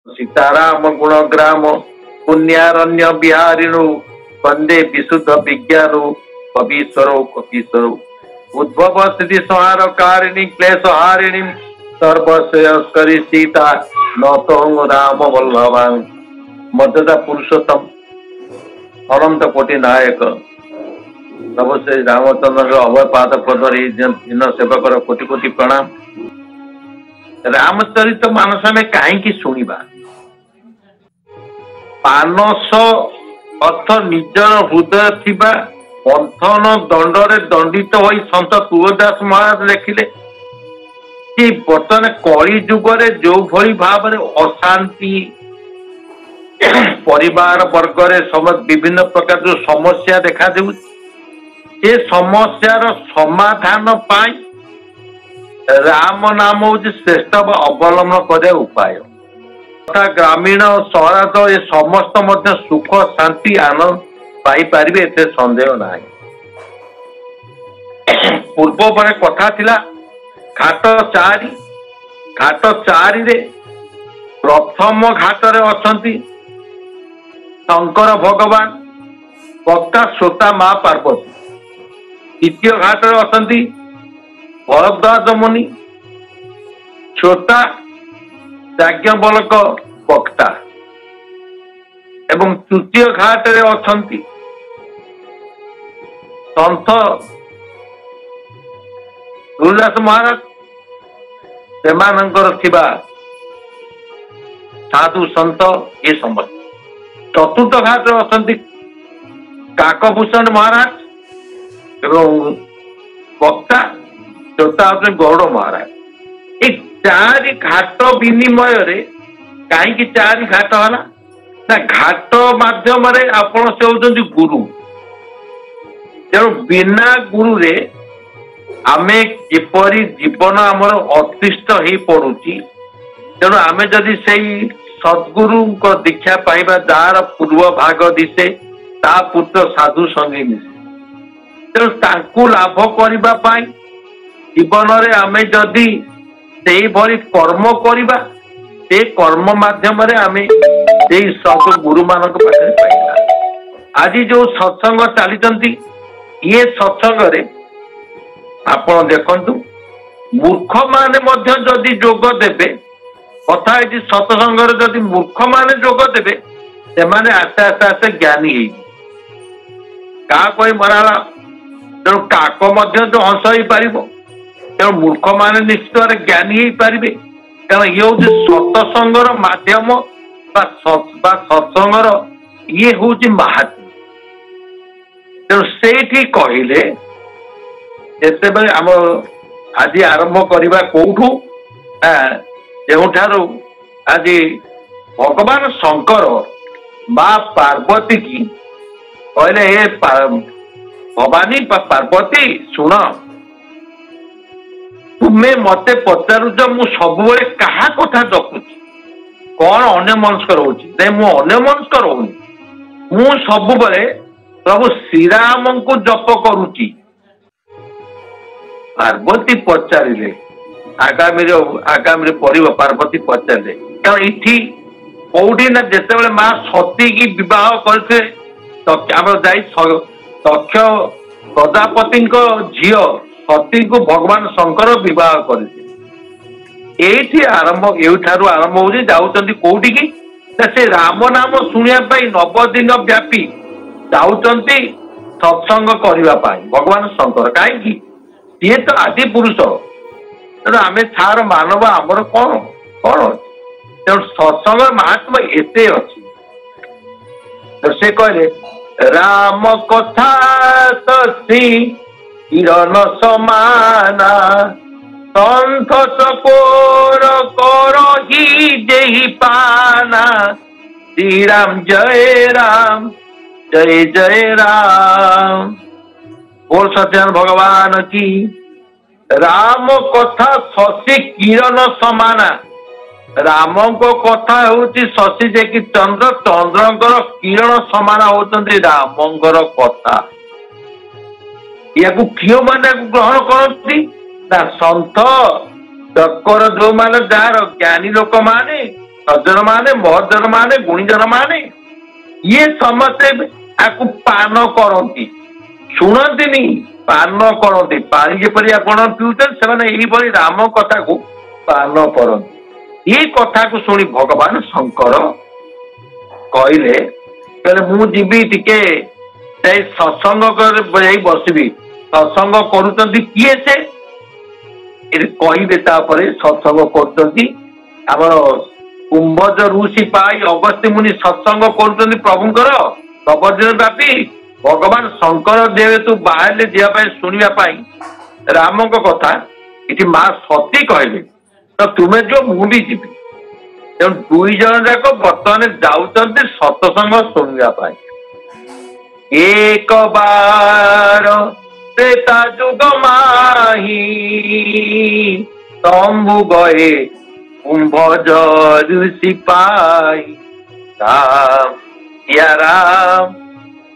सीताराम गुणग्राम पुण्यारण्य बिहारिणु वंदे विशुद्ध विज्ञानु कवीश्वरो कपीश्वरो उद्भव स्थिति संहार कारिणी क्लेश हारिणी सर्वश्रेयस्करी सीता नतोंग राम वल्लभां मर्यादा पुरुषोत्तम अनंत कोटि नायक प्रभु श्री रामचंद्र अभय पाद पदरी दिन सेवकर कोटि कोटि प्रणाम। रामचरित मानस में कहीं शुणा मानस अर्थ निजर हृदय थिबा मंथन दंडरे दंडित होई संत तुलसीदास महाराज लिखिले कि बर्तमान कली जुगरे जो भली भाव अशांति परिवार वर्ग विभिन्न प्रकार जो समस्या देखा दे समस्यार समाधान पाई राम नाम हूँ श्रेष्ठ अवलंबन कर उपाय तथा ग्रामीण सहरांचल ये समस्त मध्य सुख शांति आनंद पाई पारिबे एते संदेह ना। पूर्व पर कथा थिला घाट चारि रे प्रथम घाट रे अछंती शंकर भगवान वक्ता श्रोता माँ पार्वती। द्वितीय घाट रे अछंती भरद्वाज मुनि श्रोता याज्ञवल्क वक्ता एवं तृतीय घाट रे अछंती संत तुलसीदास महाराज सेमानंकर थिबा साधु संत ये समस्त। चतुर्थ घाट रे अछंती काकभूषण महाराज एवं वक्ता श्रोता गौड़ महाराज। एक चारि घाट विनिमय रे कहीं चारि घाट है ना घाट माध्यम आपण से होती गुरु तेणु बिना गुरु रे आमे किपरि जीवन आमर अतिष्ठ हो पड़ुची। तेणु आमे जदि सही सद्गुरु को दीक्षा पाइबा जार पूर्व भाग दिशे ता पुत्र साधु संगी मिसे तेणु तांकु लाभ करिबा पाई जीवन रे आमे जदि सेई भरी कर्म करिबा से कर्म माध्यम रे आमे सेई सद गुरु मानक पाखे पाइबा। आज जो सत्संग चली ये सत्संग रे आपण देखंतु मूर्ख माने मध्य जदि जोग देबे कथा ये सत्संग रे जदि मूर्ख माने जोग देबे से माने आस्ते आस्ते आस्ते ज्ञानी हे का कोई मराला तेणु काक मध्य जो हंस हो पारिबो तेणु मूर्ख माने निश्चित भाव ज्ञानी हो पारे कारण ये हूँ सत्संगर माध्यम सत्संगर ये हूँ महात्म्य। तेणु से कहले जिते आम आज आरंभ करवा कौठू जो आज भगवान शंकर माँ पार्वती की कहले हे भवानी पार्वती शुण तुम्हें मते पचारुच मु सब क्या कथा जपुची कौन अन्य मनस्क रोचे मु अन्य मनस्क रोनी मु सब प्रभु श्रीराम को जप करुची। पार्वती पचारे आगामी पड़ो पार्वती पचारे कारण इठी कौटी ना जिते माँ सती की विवाह करते दक्ष प्रजापति झील सती को भगवान शंकर विवाह करते आरंभ एठारू आरंभ हो जाऊँच कौटी की से राम नाम शुणा नवदिन व्यापी जाऊँच सत्संग करने भगवान शंकर कहीं सी तो आदि पुरुष तेणु आम छार मानव आमर कौन कौन तेणु सत्संग महात्मा एते अच्छी से कहले राम कथा शशि किरण समाना संत चकोर करही जेहि पाना श्री राम जय राम बोल सत्यान भगवान की। राम कथा शशि किरण समाना राम को कथा होची शशि जे कि चंद्र चंद्रंकर किरण समाना होचंती रामंकर कथा या क्यों माने ग्रहण करती ना संत चक्कर जो मान जार ज्ञानी लोक माने सज्जन माने महजन माने गुणीजन माने ये समस्ते आपको पान करती शुणती पान करती पानी जपरी आपण पिउछन से राम कथा को पान करती ये कथा को शुणी भगवान शंकर कहले मु जीवी टिके सत्संग बसबी सत्संग करुचंती किए से कहले सत्संग कर कुंभज ऋषि पाई अगस्त्य मुनि सत्संग कर प्रभुंकर प्रवचन व्यापी भगवान शंकर जेहेतु बाहर जावाई शुणा राम कथा ये माँ सती कहले तो तुम्हें जो मु भी जीवी तेणु दुई जन जाक बर्तमान जाऊँच सत्संग शुणा एक बार त्रेता जुग माही तंबु गए कुंभज ऋषि पाई राम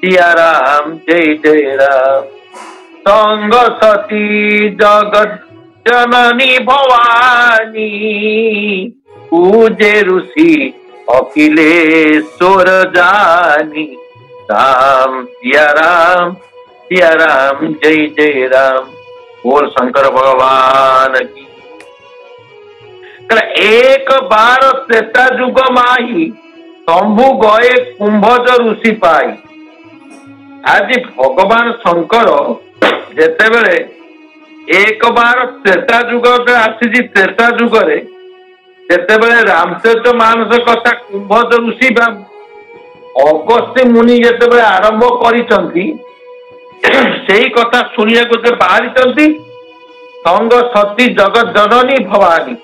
सिया राम जय जय राम संग सती जगत जननी भवानी पूजे ऋषि अखिलेश्वर जानी राम सिया राम जय जय राम बोल शंकर भगवान की। एक बार त्रेता जुग माही शंभु गए कुंभज ऋषि पाई आज भगवान शंकर जेते बेले एक बार त्रेता जुग आसी त्रेता जुगरे जेते बेले रामचरित मानस कथा कुंभज ऋषि अगस्त्य मुनि जेते बेले आरंभ करिसंती सेही कथा शुणिया को बाहरी संग सती जगत जननी भवानी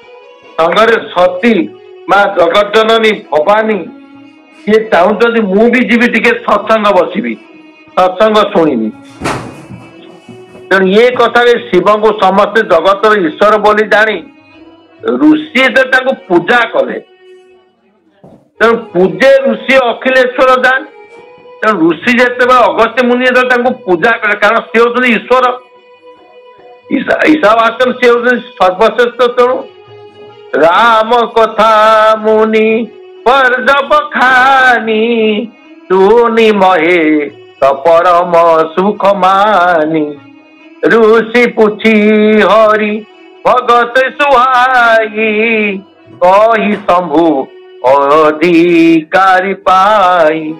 संगरे सती माँ जगत जननी भवानी सी चाहते मु भी जीवी टिके सत्संग बसबी सत्संग शुणिबी तेणु ये कथा शिव को समस्त जगत ईश्वर बोली जानी ऋषि तो पूजा कले तेणु पूजे ऋषि अखिलेश्वर जान तेणु ऋषि जिते अगस्त्य मुनि पूजा कले कारण सी हूँ ईश्वर ईशावासन सी हूँ सर्वश्रेष्ठ तेणु राम कथा मुनि पर जब खानी सुनी महे तो परम सुख मानी ऋषि पूछी हरि भगत सुहाई कही शंभु अधिकारी पाई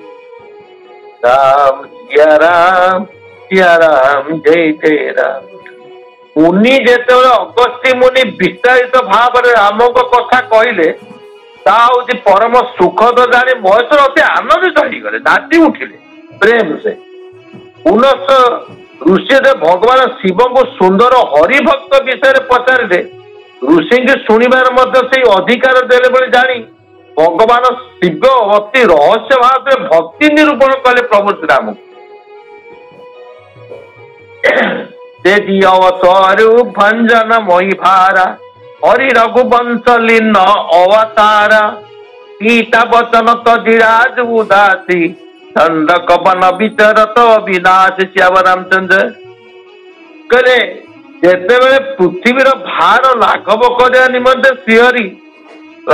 राम सिया राम जय जय राम मुनि जेते अगस्त्य मुनि विस्तारित भाव राम कथा कहले हूँ परम सुखद जानी महेश्वर अति आनंदित होगले नाची उठिले प्रेम से पुनः ऋषि भगवान शिव को सुंदर हरिभक्त विषय पचारे ऋषि की शुणिबार से अधिकार देले बोली जानी भगवान शिव अति रहस्य भाव भक्ति निरूपण कले प्रभु श्रीराम स्वरूप भंजन मोहि भारा हरि रघुवंश लीन अवतारा सीता वचन तजिराज उदासी चंद कवन विचरत विनाश श्याम रामचंद्र करे जेते बेले पृथ्वीर भार लाघव करने निमंते श्रीहरि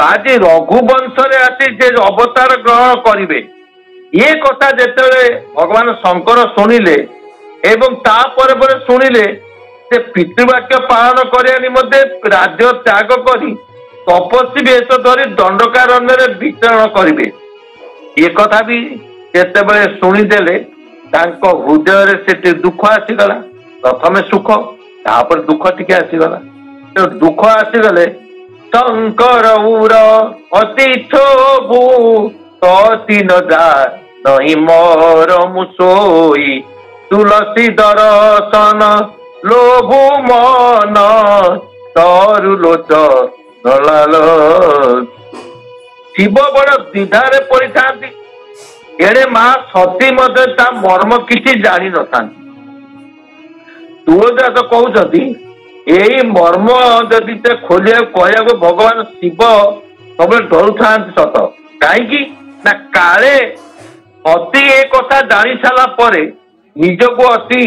आज रघुवंश आसी जे अवतार ग्रहण करिवे ये कथा जेते भगवान शंकर शुणिले एवं तापर पर शुणिले से पितृवाक्य पालन करने निमंते राज्य त्याग करी तपस्वी वेश धरी दंडकारण्य विचरण करिवे ये कथा भी केते बेले शुणिदेले तांको हृदय से दुख आसीगला प्रथमे सुख तापर दुख टिके आसीगला तो दुख आसीगले शंकर उर अति क्षोभु तति न जा नहीं मोर मुसोई तुलसी दर्शन लोभु मन तरु लोचन शिव बड़ द्विधारे पड़ी थांती एड़े माँ सती मध्य मर्म किसी जानी न था तुलसीदास कहते यही मर्म जदि खोलिया कहया भगवान शिव सब डरू था सत कहीं काले अति ए कथा जानी सारा पर निजको अति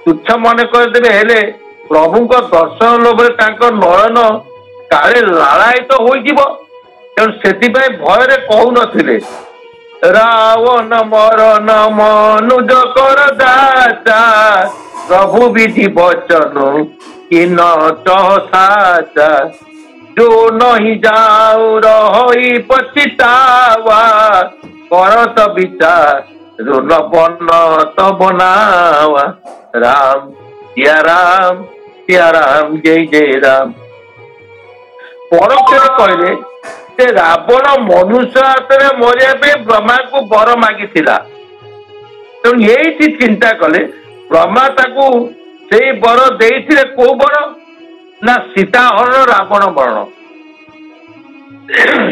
तुच्छ मन करदे हेले प्रभु दर्शन लोभे नयन काले लालायित हो ତେଣୁ ସେଥିପାଇଁ ଭୟରେ କହୁନଥିଲେ ରାବଣ ମରଣ ମନୁଜ କର ଦାତା ପ୍ରଭୁ ବିଧି ବଚନ କି ନ ସାଚା जो नहीं जाऊ रही पछितावा करत विचार रुन बन तो बनावा राम जय जय राम। परोक्षरे कहले से रावण मनुष्य हाथ में मरिया ब्रह्मा को वर मागी तेणु यही चिंता कले ब्रह्मा ताकू से वर देइथिले को वर ना सीताहरण रावण मरण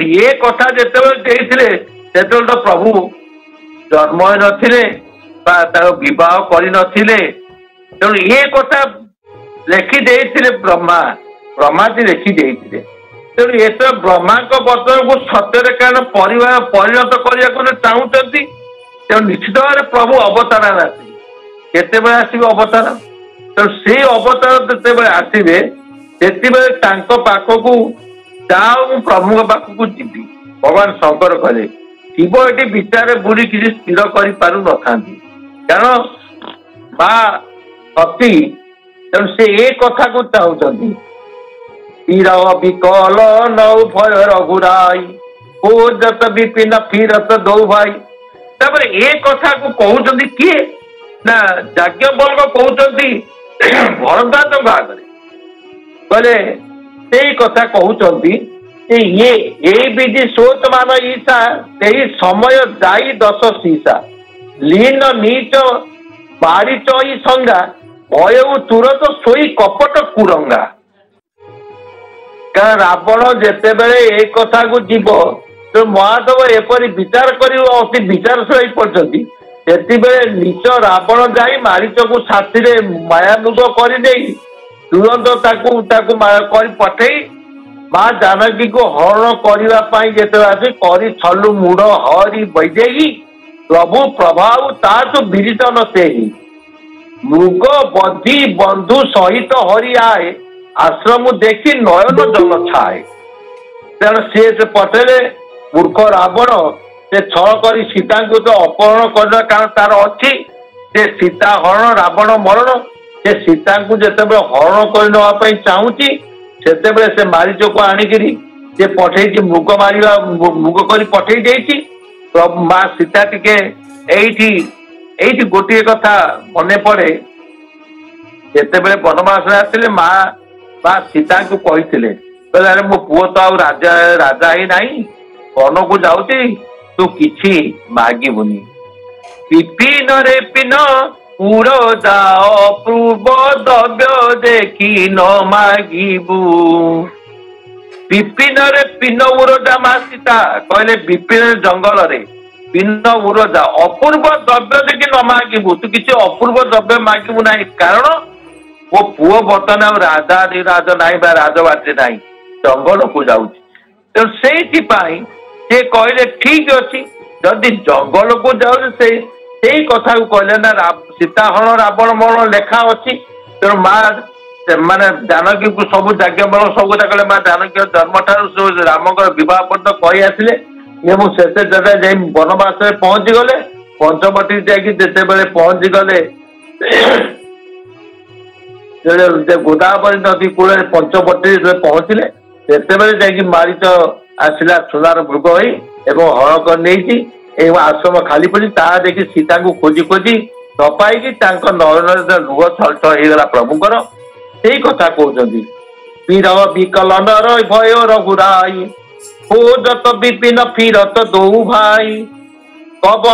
ये कथा जिते तो प्रभु जन्म नथिले विवाह कर तेणु ये कथा लिखिदे ब्रह्मा जी लिखिदे तेणु ये सब ब्रह्मा वचन को सत्य कारण परिणत करने चाहते तेणु निश्चित भाव प्रभु अवतार आसवे आसवे अवतार तेणु से अवतार जिते आसवे से पाखक जाओ प्रभु पाखक जीवी भगवान शंकर कहे शिव ये विचार बुरी किसी स्थिर कर पार न था कारण माँ सती तेणु से ए कथा को चाहते तीर विकल नौ भय रघुराई ओ जत विपिन फिरत दो भाई तापर ए कथा को कहते किए ना याज्ञवल्क कहते भरद्वाज आगे कहले से कथा कहते ये विधि सोच मान ईशा यही समय जाई दश शीशा लीन नीच मारिच संज्ञा भय तुरंत सोई कपट कुरंगा क्या रावण जिते बड़े ए कथा को जीव तो महादेव एपरी विचार कर अति विचारशील पड़ती से नीच रावण जाई मारिच को छाती मायामुग कर तुरंत पठे माँ जानकी को हरण करने जिते कर छलु मूढ़ हरि वैदेही प्रभु प्रभाव तासु विरितन से मृग बधी बंधु सहित हरि आए आश्रम देखी नयन जल छाए तेणु से पठेले मूर्ख रावण से छल कर सीता को तो अपहरण कर कारण तार अच्छी से सीता हरण रावण मरण से सीता को जिते हरण करने चाहूँगी से मारीच को आणिकी से पठे मृग मार मृग कर पठे देती माँ सीता टी गोटे कथा मन पड़े जिते वनवास आते माँ सीता को कही अरे मो पुओ तो राजा राजा ही नहीं वन को जाऊँगी तू किछि मागिबुनी पिपिन रे पिन पूर जाओ पूर्व द्रव्य देखी न मागिबू पिपिन रे पिन उरजा माँ सीता कहले विपिन जंगल रे पिन उरजा अपूर्व द्रव्य देखी न मागिबू तू किसी अपूर्व द्रव्य मागिबू ना कारण वो पुओ बर्तमान राजा राज नाई राजवाटी नाई जंगल को जाऊँगी तेणु से कहले ठीक अच्छी जदि जंगल को जाऊ से कथा को कहले ना सीताहरण रावण मरण लेखा अच्छी तेणु माँ माने जानकी को सब याज्ञवल्क सब कहले माँ जानकी जन्म ठार राम बह पर्यटन कही आसिले से वनवास में पहुंची गले पंचवटी जाते पहुंची गले गोदावरी नदी कूल पंचवटी पहुंचले से मारीच आसला सोनार मृग हो हरण कर नहीं आश्रम खाली पड़ी ता देखी सीता को खोजी खोजी न पाई नयन लुह छल छल होगला प्रभुंर से कथा कहते पीर विकल नर भय रघुराई हो जत विपिन फिरत दो भाई कब